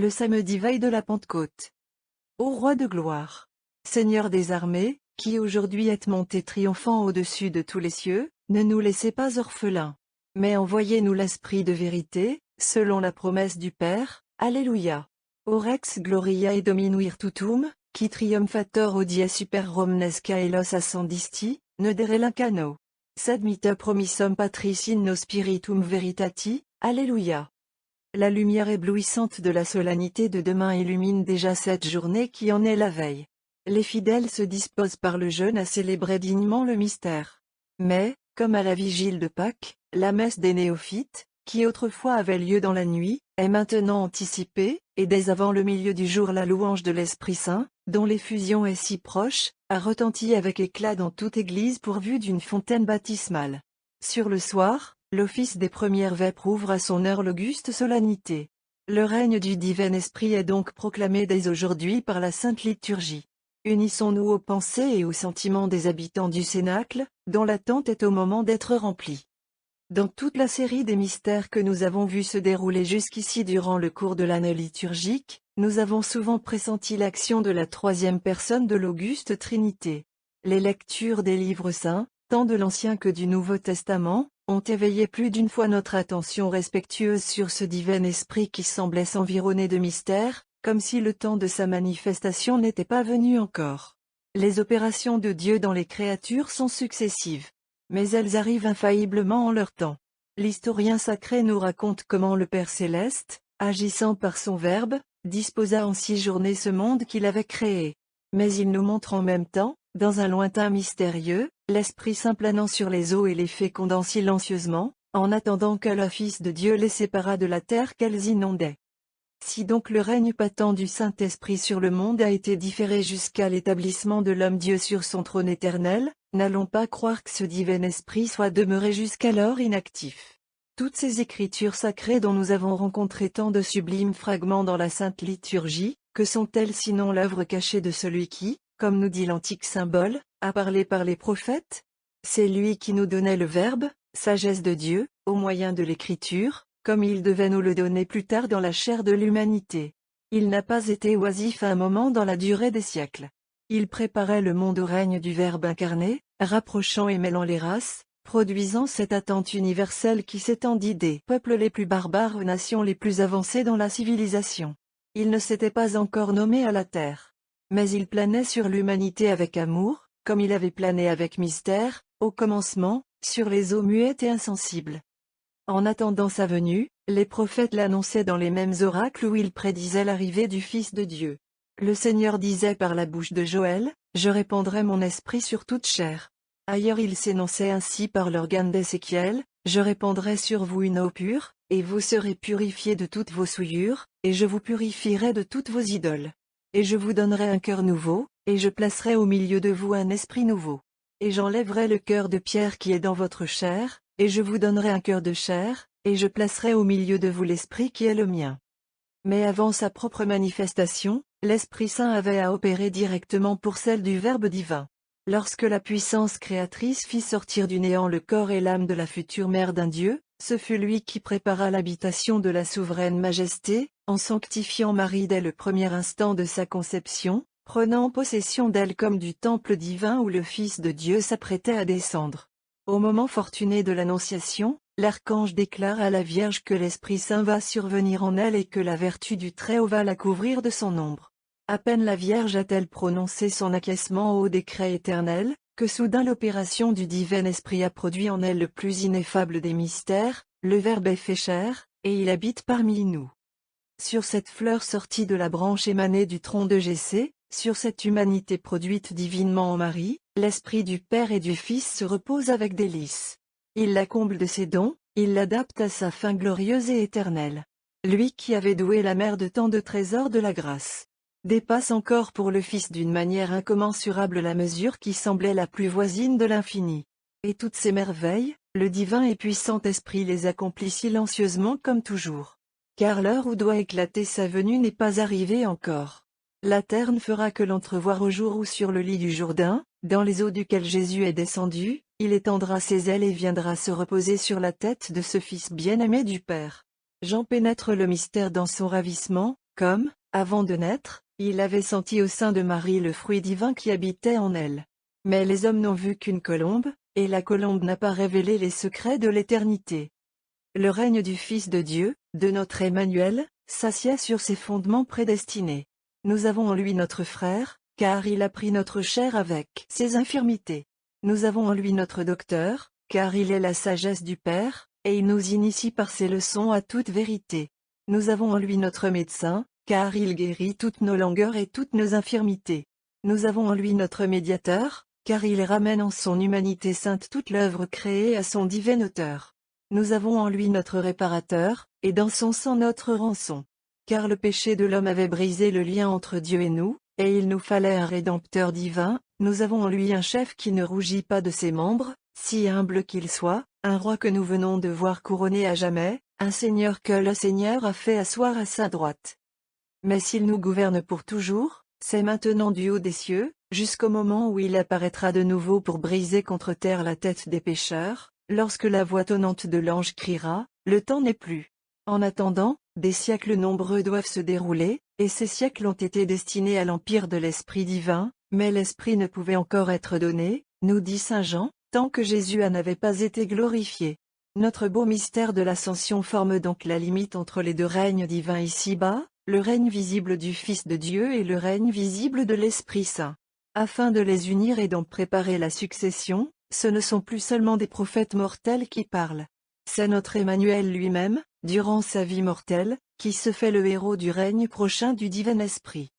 le samedi veille de la Pentecôte. Ô Roi de gloire, Seigneur des armées, qui aujourd'hui êtes monté triomphant au-dessus de tous les cieux, ne nous laissez pas orphelins. Mais envoyez-nous l'Esprit de vérité, selon la promesse du Père. Alléluia. O Rex Gloriae Domini Virtutum, qui triumphator odie super romnes caelos ascendisti, ne derelincano. Sed mita promissum Patris in nos spiritum veritati. Alléluia. La lumière éblouissante de la solennité de demain illumine déjà cette journée qui en est la veille. Les fidèles se disposent par le jeûne à célébrer dignement le mystère. Mais, comme à la vigile de Pâques, la messe des néophytes, qui autrefois avait lieu dans la nuit, est maintenant anticipée, et dès avant le milieu du jour la louange de l'Esprit Saint, dont l'effusion est si proche, a retenti avec éclat dans toute église pourvue d'une fontaine baptismale. Sur le soir, l'office des premières vêpres ouvre à son heure l'auguste solennité. Le règne du divin Esprit est donc proclamé dès aujourd'hui par la Sainte Liturgie. Unissons-nous aux pensées et aux sentiments des habitants du Cénacle, dont l'attente est au moment d'être remplie. Dans toute la série des mystères que nous avons vus se dérouler jusqu'ici durant le cours de l'année liturgique, nous avons souvent pressenti l'action de la troisième personne de l'auguste Trinité. Les lectures des livres saints, tant de l'Ancien que du Nouveau Testament, ont éveillé plus d'une fois notre attention respectueuse sur ce divin esprit qui semblait s'environner de mystères, comme si le temps de sa manifestation n'était pas venu encore. Les opérations de Dieu dans les créatures sont successives. Mais elles arrivent infailliblement en leur temps. L'historien sacré nous raconte comment le Père Céleste, agissant par son Verbe, disposa en 6 journées ce monde qu'il avait créé. Mais il nous montre en même temps, dans un lointain mystérieux, l'Esprit Saint planant sur les eaux et les fécondant silencieusement, en attendant que le Fils de Dieu les séparât de la terre qu'elles inondaient. Si donc le règne patent du Saint-Esprit sur le monde a été différé jusqu'à l'établissement de l'homme-Dieu sur son trône éternel, n'allons pas croire que ce divin esprit soit demeuré jusqu'alors inactif. Toutes ces écritures sacrées dont nous avons rencontré tant de sublimes fragments dans la Sainte Liturgie, que sont-elles sinon l'œuvre cachée de celui qui, comme nous dit l'antique symbole, a parlé par les prophètes? C'est lui qui nous donnait le Verbe, sagesse de Dieu, au moyen de l'écriture, comme il devait nous le donner plus tard dans la chair de l'humanité. Il n'a pas été oisif à un moment dans la durée des siècles. Il préparait le monde au règne du Verbe incarné, rapprochant et mêlant les races, produisant cette attente universelle qui s'étendit des peuples les plus barbares aux nations les plus avancées dans la civilisation. Il ne s'était pas encore nommé à la terre. Mais il planait sur l'humanité avec amour, comme il avait plané avec mystère, au commencement, sur les eaux muettes et insensibles. En attendant sa venue, les prophètes l'annonçaient dans les mêmes oracles où ils prédisaient l'arrivée du Fils de Dieu. Le Seigneur disait par la bouche de Joël, « Je répandrai mon esprit sur toute chair ». Ailleurs il s'énonçait ainsi par l'organe d'Ézéchiel, « Je répandrai sur vous une eau pure, et vous serez purifiés de toutes vos souillures, et je vous purifierai de toutes vos idoles. Et je vous donnerai un cœur nouveau, et je placerai au milieu de vous un esprit nouveau. Et j'enlèverai le cœur de pierre qui est dans votre chair, et je vous donnerai un cœur de chair, et je placerai au milieu de vous l'esprit qui est le mien. » Mais avant sa propre manifestation, l'Esprit Saint avait à opérer directement pour celle du Verbe divin. Lorsque la puissance créatrice fit sortir du néant le corps et l'âme de la future mère d'un Dieu, ce fut lui qui prépara l'habitation de la souveraine majesté, en sanctifiant Marie dès le premier instant de sa conception, prenant possession d'elle comme du temple divin où le Fils de Dieu s'apprêtait à descendre. Au moment fortuné de l'Annonciation, l'archange déclare à la Vierge que l'Esprit Saint va survenir en elle et que la vertu du Très-Haut va la couvrir de son ombre. À peine la Vierge a-t-elle prononcé son acquiescement au décret éternel, que soudain l'opération du divin Esprit a produit en elle le plus ineffable des mystères, le Verbe est fait chair, et il habite parmi nous. Sur cette fleur sortie de la branche émanée du tronc de Jessé, sur cette humanité produite divinement en Marie, l'Esprit du Père et du Fils se repose avec délice. Il la comble de ses dons, il l'adapte à sa fin glorieuse et éternelle. Lui qui avait doué la mère de tant de trésors de la grâce, dépasse encore pour le Fils d'une manière incommensurable la mesure qui semblait la plus voisine de l'infini. Et toutes ces merveilles, le divin et puissant Esprit les accomplit silencieusement comme toujours. Car l'heure où doit éclater sa venue n'est pas arrivée encore. La terre ne fera que l'entrevoir au jour où sur le lit du Jourdain, dans les eaux duquel Jésus est descendu, il étendra ses ailes et viendra se reposer sur la tête de ce Fils bien-aimé du Père. Jean pénètre le mystère dans son ravissement, Comme, avant de naître, il avait senti au sein de Marie le fruit divin qui habitait en elle. Mais les hommes n'ont vu qu'une colombe, et la colombe n'a pas révélé les secrets de l'éternité. Le règne du Fils de Dieu, de notre Emmanuel, s'assied sur ses fondements prédestinés. Nous avons en lui notre frère, car il a pris notre chair avec ses infirmités. Nous avons en lui notre docteur, car il est la sagesse du Père, et il nous initie par ses leçons à toute vérité. Nous avons en lui notre médecin, car il guérit toutes nos langueurs et toutes nos infirmités. Nous avons en lui notre médiateur, car il ramène en son humanité sainte toute l'œuvre créée à son divin auteur. Nous avons en lui notre réparateur, et dans son sang notre rançon. Car le péché de l'homme avait brisé le lien entre Dieu et nous, et il nous fallait un Rédempteur divin. Nous avons en lui un chef qui ne rougit pas de ses membres, si humble qu'il soit, un roi que nous venons de voir couronné à jamais, un Seigneur que le Seigneur a fait asseoir à sa droite. Mais s'il nous gouverne pour toujours, c'est maintenant du haut des cieux, jusqu'au moment où il apparaîtra de nouveau pour briser contre terre la tête des pécheurs, lorsque la voix tonnante de l'ange criera, « Le temps n'est plus ». En attendant, des siècles nombreux doivent se dérouler, et ces siècles ont été destinés à l'empire de l'Esprit divin, mais l'Esprit ne pouvait encore être donné, nous dit saint Jean, tant que Jésus n'avait pas été glorifié. Notre beau mystère de l'Ascension forme donc la limite entre les deux règnes divins ici-bas, le règne visible du Fils de Dieu et le règne visible de l'Esprit Saint. Afin de les unir et d'en préparer la succession, ce ne sont plus seulement des prophètes mortels qui parlent. C'est notre Emmanuel lui-même, durant sa vie mortelle, qui se fait le héros du règne prochain du divin Esprit.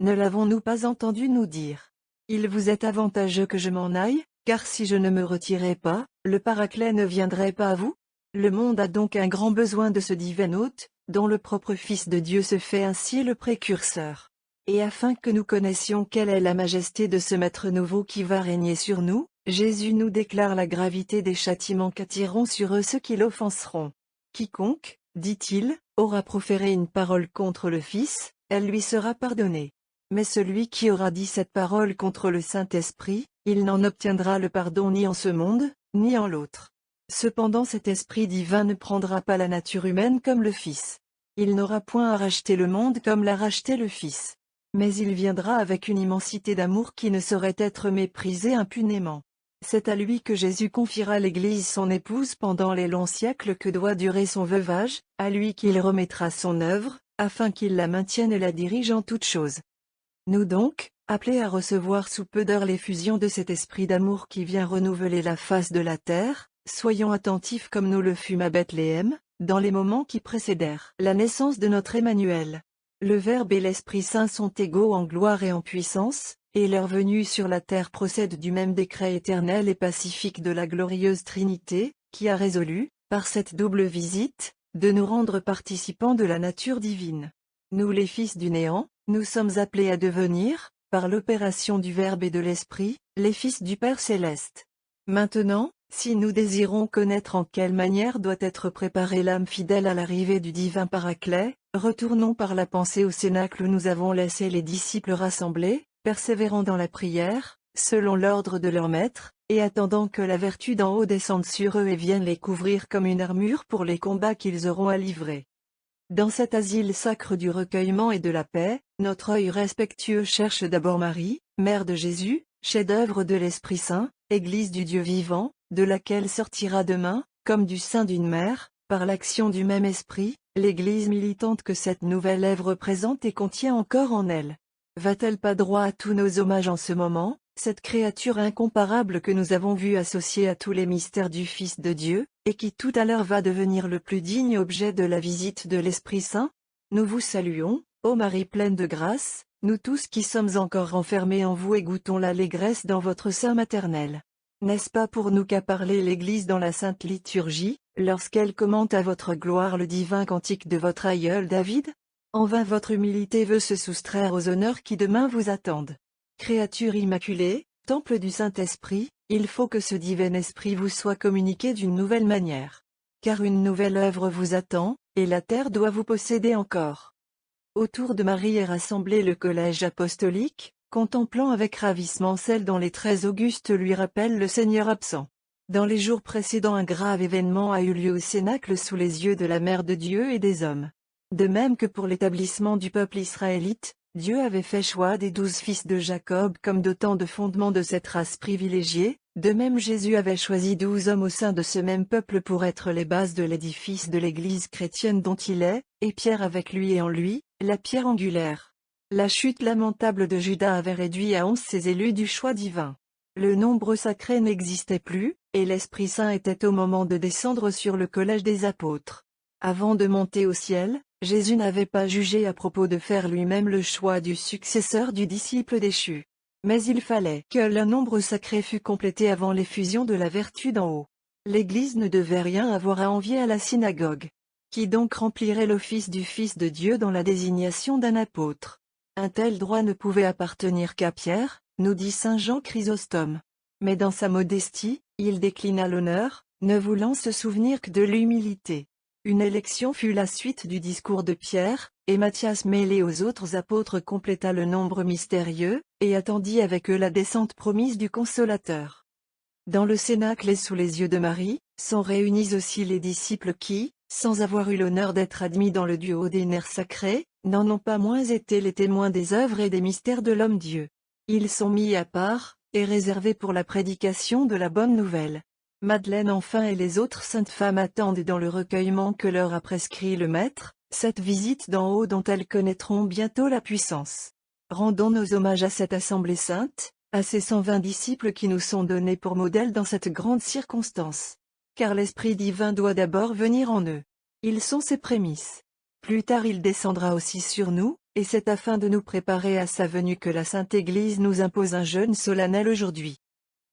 Ne l'avons-nous pas entendu nous dire? Il vous est avantageux que je m'en aille, car si je ne me retirais pas, le Paraclet ne viendrait pas à vous? Le monde a donc un grand besoin de ce divin hôte, dont le propre Fils de Dieu se fait ainsi le précurseur. Et afin que nous connaissions quelle est la majesté de ce Maître nouveau qui va régner sur nous, Jésus nous déclare la gravité des châtiments qu'attireront sur eux ceux qui l'offenseront. Quiconque, dit-il, aura proféré une parole contre le Fils, elle lui sera pardonnée. Mais celui qui aura dit cette parole contre le Saint-Esprit, il n'en obtiendra le pardon ni en ce monde, ni en l'autre. Cependant cet Esprit divin ne prendra pas la nature humaine comme le Fils. Il n'aura point à racheter le monde comme l'a racheté le Fils. Mais il viendra avec une immensité d'amour qui ne saurait être méprisée impunément. C'est à lui que Jésus confiera l'Église son épouse pendant les longs siècles que doit durer son veuvage, à lui qu'il remettra son œuvre, afin qu'il la maintienne et la dirige en toutes choses. Nous donc, appelés à recevoir sous peu d'heures l'effusion de cet esprit d'amour qui vient renouveler la face de la terre, soyons attentifs comme nous le fûmes à Bethléem, dans les moments qui précédèrent la naissance de notre Emmanuel. Le Verbe et l'Esprit Saint sont égaux en gloire et en puissance, et leur venue sur la terre procède du même décret éternel et pacifique de la glorieuse Trinité, qui a résolu, par cette double visite, de nous rendre participants de la nature divine. Nous les fils du néant, nous sommes appelés à devenir, par l'opération du Verbe et de l'Esprit, les fils du Père céleste. Maintenant, si nous désirons connaître en quelle manière doit être préparée l'âme fidèle à l'arrivée du divin Paraclet, retournons par la pensée au cénacle où nous avons laissé les disciples rassemblés, persévérant dans la prière, selon l'ordre de leur maître, et attendant que la vertu d'en haut descende sur eux et vienne les couvrir comme une armure pour les combats qu'ils auront à livrer. Dans cet asile sacre du recueillement et de la paix, notre œil respectueux cherche d'abord Marie, mère de Jésus, chef-d'œuvre de l'Esprit Saint, Église du Dieu vivant, de laquelle sortira demain, comme du sein d'une mère, par l'action du même Esprit, l'Église militante que cette nouvelle Ève représente et contient encore en elle. Va-t-elle pas droit à tous nos hommages en ce moment, cette créature incomparable que nous avons vue associée à tous les mystères du Fils de Dieu, et qui tout à l'heure va devenir le plus digne objet de la visite de l'Esprit Saint? Nous vous saluons, ô Marie pleine de grâce, nous tous qui sommes encore renfermés en vous et goûtons l'allégresse dans votre sein maternel. N'est-ce pas pour nous qu'a parlé l'Église dans la Sainte Liturgie, lorsqu'elle commente à votre gloire le divin cantique de votre aïeul David? En vain votre humilité veut se soustraire aux honneurs qui demain vous attendent. Créature immaculée, temple du Saint-Esprit, il faut que ce divin esprit vous soit communiqué d'une nouvelle manière. Car une nouvelle œuvre vous attend, et la terre doit vous posséder encore. Autour de Marie est rassemblé le collège apostolique, contemplant avec ravissement celle dont les traits augustes lui rappellent le Seigneur absent. Dans les jours précédents un grave événement a eu lieu au Cénacle sous les yeux de la Mère de Dieu et des hommes. De même que pour l'établissement du peuple israélite, Dieu avait fait choix des 12 fils de Jacob comme dotant de fondement de cette race privilégiée, de même Jésus avait choisi 12 hommes au sein de ce même peuple pour être les bases de l'édifice de l'Église chrétienne dont il est, et Pierre avec lui et en lui, la pierre angulaire. La chute lamentable de Judas avait réduit à 11 ces élus du choix divin. Le nombre sacré n'existait plus, et l'Esprit Saint était au moment de descendre sur le collège des apôtres. Avant de monter au ciel, Jésus n'avait pas jugé à propos de faire lui-même le choix du successeur du disciple déchu. Mais il fallait que le nombre sacré fût complété avant l'effusion de la vertu d'en haut. L'Église ne devait rien avoir à envier à la synagogue. Qui donc remplirait l'office du Fils de Dieu dans la désignation d'un apôtre? Un tel droit ne pouvait appartenir qu'à Pierre, nous dit saint Jean Chrysostome. Mais dans sa modestie, il déclina l'honneur, ne voulant se souvenir que de l'humilité. Une élection fut la suite du discours de Pierre, et Matthias mêlé aux autres apôtres compléta le nombre mystérieux, et attendit avec eux la descente promise du Consolateur. Dans le cénacle et sous les yeux de Marie, sont réunis aussi les disciples qui, sans avoir eu l'honneur d'être admis dans le duo des nerfs sacrés, n'en ont pas moins été les témoins des œuvres et des mystères de l'homme-Dieu. Ils sont mis à part, et réservés pour la prédication de la bonne nouvelle. Madeleine enfin et les autres saintes femmes attendent dans le recueillement que leur a prescrit le Maître, cette visite d'en haut dont elles connaîtront bientôt la puissance. Rendons nos hommages à cette assemblée sainte, à ces 120 disciples qui nous sont donnés pour modèle dans cette grande circonstance. Car l'Esprit divin doit d'abord venir en eux. Ils sont ses prémices. Plus tard il descendra aussi sur nous, et c'est afin de nous préparer à sa venue que la Sainte Église nous impose un jeûne solennel aujourd'hui.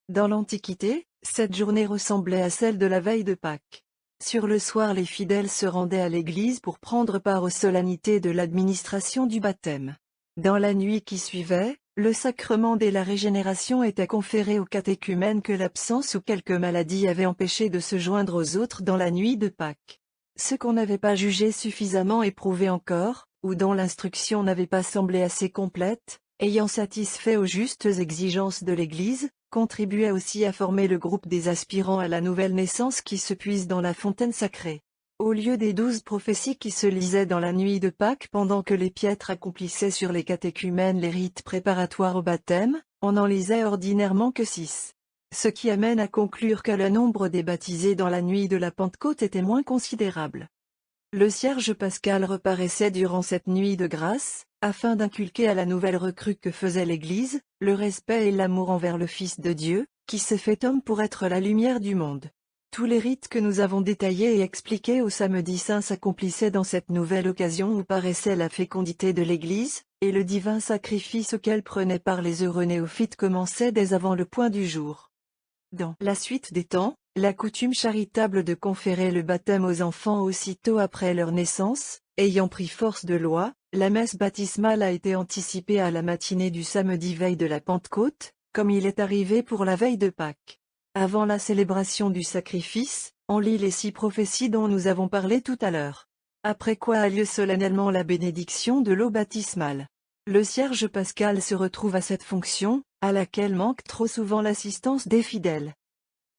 Dans l'Antiquité, cette journée ressemblait à celle de la veille de Pâques. Sur le soir les fidèles se rendaient à l'église pour prendre part aux solennités de l'administration du baptême. Dans la nuit qui suivait, le sacrement de la régénération était conféré aux catéchumènes que l'absence ou quelque maladie avait empêché de se joindre aux autres dans la nuit de Pâques. Ceux qu'on n'avait pas jugés suffisamment éprouvés encore, ou dont l'instruction n'avait pas semblé assez complète, ayant satisfait aux justes exigences de l'Église, contribuait aussi à former le groupe des aspirants à la nouvelle naissance qui se puise dans la fontaine sacrée. Au lieu des 12 prophéties qui se lisaient dans la nuit de Pâques pendant que les piètres accomplissaient sur les catéchumènes les rites préparatoires au baptême, on n'en lisait ordinairement que 6. Ce qui amène à conclure que le nombre des baptisés dans la nuit de la Pentecôte était moins considérable. Le cierge pascal reparaissait durant cette nuit de grâce, afin d'inculquer à la nouvelle recrue que faisait l'Église, le respect et l'amour envers le Fils de Dieu, qui s'est fait homme pour être la lumière du monde. Tous les rites que nous avons détaillés et expliqués au samedi saint s'accomplissaient dans cette nouvelle occasion où paraissait la fécondité de l'Église, et le divin sacrifice auquel prenaient part les heureux néophytes commençait dès avant le point du jour. Dans la suite des temps, la coutume charitable de conférer le baptême aux enfants aussitôt après leur naissance, ayant pris force de loi, la messe baptismale a été anticipée à la matinée du samedi veille de la Pentecôte, comme il est arrivé pour la veille de Pâques. Avant la célébration du sacrifice, on lit les 6 prophéties dont nous avons parlé tout à l'heure. Après quoi a lieu solennellement la bénédiction de l'eau baptismale. Le cierge pascal se retrouve à cette fonction, à laquelle manque trop souvent l'assistance des fidèles.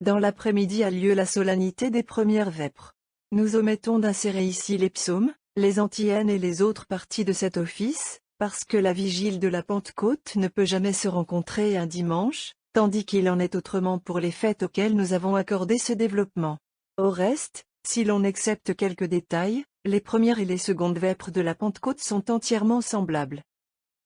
Dans l'après-midi a lieu la solennité des premières vêpres. Nous omettons d'insérer ici les psaumes, les antiennes et les autres parties de cet office, parce que la vigile de la Pentecôte ne peut jamais se rencontrer un dimanche, tandis qu'il en est autrement pour les fêtes auxquelles nous avons accordé ce développement. Au reste, si l'on accepte quelques détails, les premières et les secondes vêpres de la Pentecôte sont entièrement semblables.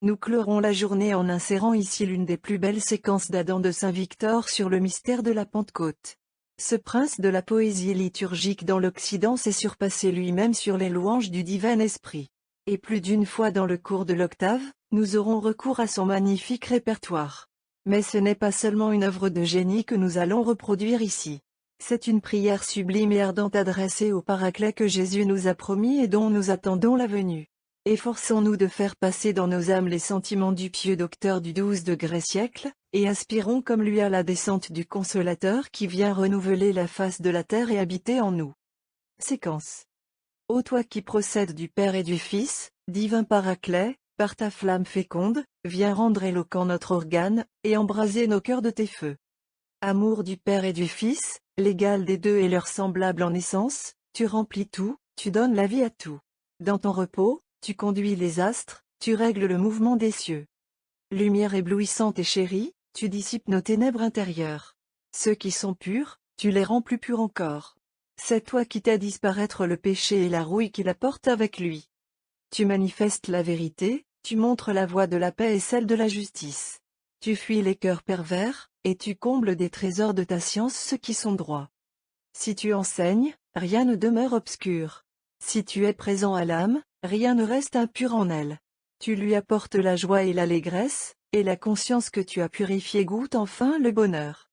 Nous clorons la journée en insérant ici l'une des plus belles séquences d'Adam de Saint Victor sur le mystère de la Pentecôte. Ce prince de la poésie liturgique dans l'Occident s'est surpassé lui-même sur les louanges du divin esprit. Et plus d'une fois dans le cours de l'octave, nous aurons recours à son magnifique répertoire. Mais ce n'est pas seulement une œuvre de génie que nous allons reproduire ici. C'est une prière sublime et ardente adressée au Paraclet que Jésus nous a promis et dont nous attendons la venue. Efforçons-nous de faire passer dans nos âmes les sentiments du pieux docteur du XII siècle, et aspirons comme lui à la descente du Consolateur qui vient renouveler la face de la terre et habiter en nous. Séquence. Ô toi qui procèdes du Père et du Fils, divin Paraclet, par ta flamme féconde, viens rendre éloquent notre organe, et embraser nos cœurs de tes feux. Amour du Père et du Fils, l'égal des deux et leur semblable en essence, tu remplis tout, tu donnes la vie à tout. Dans ton repos, tu conduis les astres, tu règles le mouvement des cieux. Lumière éblouissante et chérie, tu dissipes nos ténèbres intérieures. Ceux qui sont purs, tu les rends plus purs encore. C'est toi qui t'as disparaître le péché et la rouille qu'il apporte avec lui. Tu manifestes la vérité, tu montres la voie de la paix et celle de la justice. Tu fuis les cœurs pervers, et tu combles des trésors de ta science ceux qui sont droits. Si tu enseignes, rien ne demeure obscur. Si tu es présent à l'âme, rien ne reste impur en elle. Tu lui apportes la joie et l'allégresse, et la conscience que tu as purifiée goûte enfin le bonheur.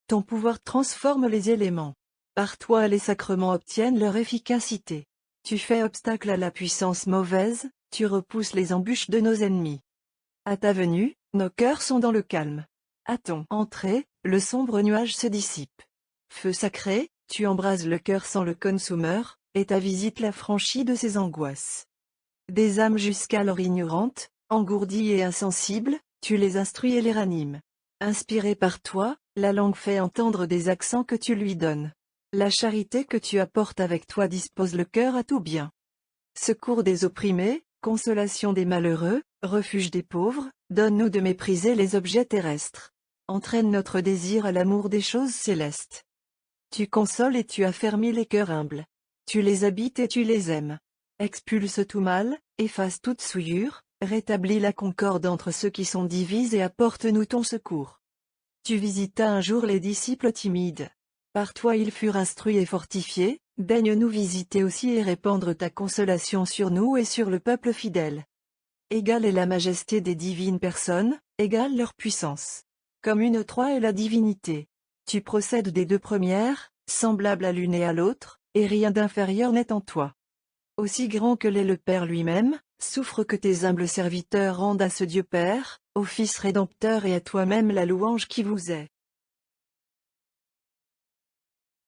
Ton pouvoir transforme les éléments. Par toi les sacrements obtiennent leur efficacité. Tu fais obstacle à la puissance mauvaise, tu repousses les embûches de nos ennemis. À ta venue, nos cœurs sont dans le calme. À ton entrée, le sombre nuage se dissipe. Feu sacré, tu embrases le cœur sans le consommer, et ta visite l'affranchit de ses angoisses. Des âmes jusqu'alors ignorantes, engourdies et insensibles, tu les instruis et les ranimes. Inspirée par toi, la langue fait entendre des accents que tu lui donnes. La charité que tu apportes avec toi dispose le cœur à tout bien. Secours des opprimés, consolation des malheureux, refuge des pauvres, donne-nous de mépriser les objets terrestres. Entraîne notre désir à l'amour des choses célestes. Tu consoles et tu affermis les cœurs humbles. Tu les habites et tu les aimes. Expulse tout mal, efface toute souillure, rétablis la concorde entre ceux qui sont divisés et apporte-nous ton secours. Tu visitas un jour les disciples timides. Par toi ils furent instruits et fortifiés, daigne nous visiter aussi et répandre ta consolation sur nous et sur le peuple fidèle. Égale est la majesté des divines personnes, égale leur puissance. Comme une Troie est la divinité. Tu procèdes des deux premières, semblables à l'une et à l'autre, et rien d'inférieur n'est en toi. Aussi grand que l'est le Père lui-même, souffre que tes humbles serviteurs rendent à ce Dieu Père, au Fils rédempteur et à toi-même la louange qui vous est.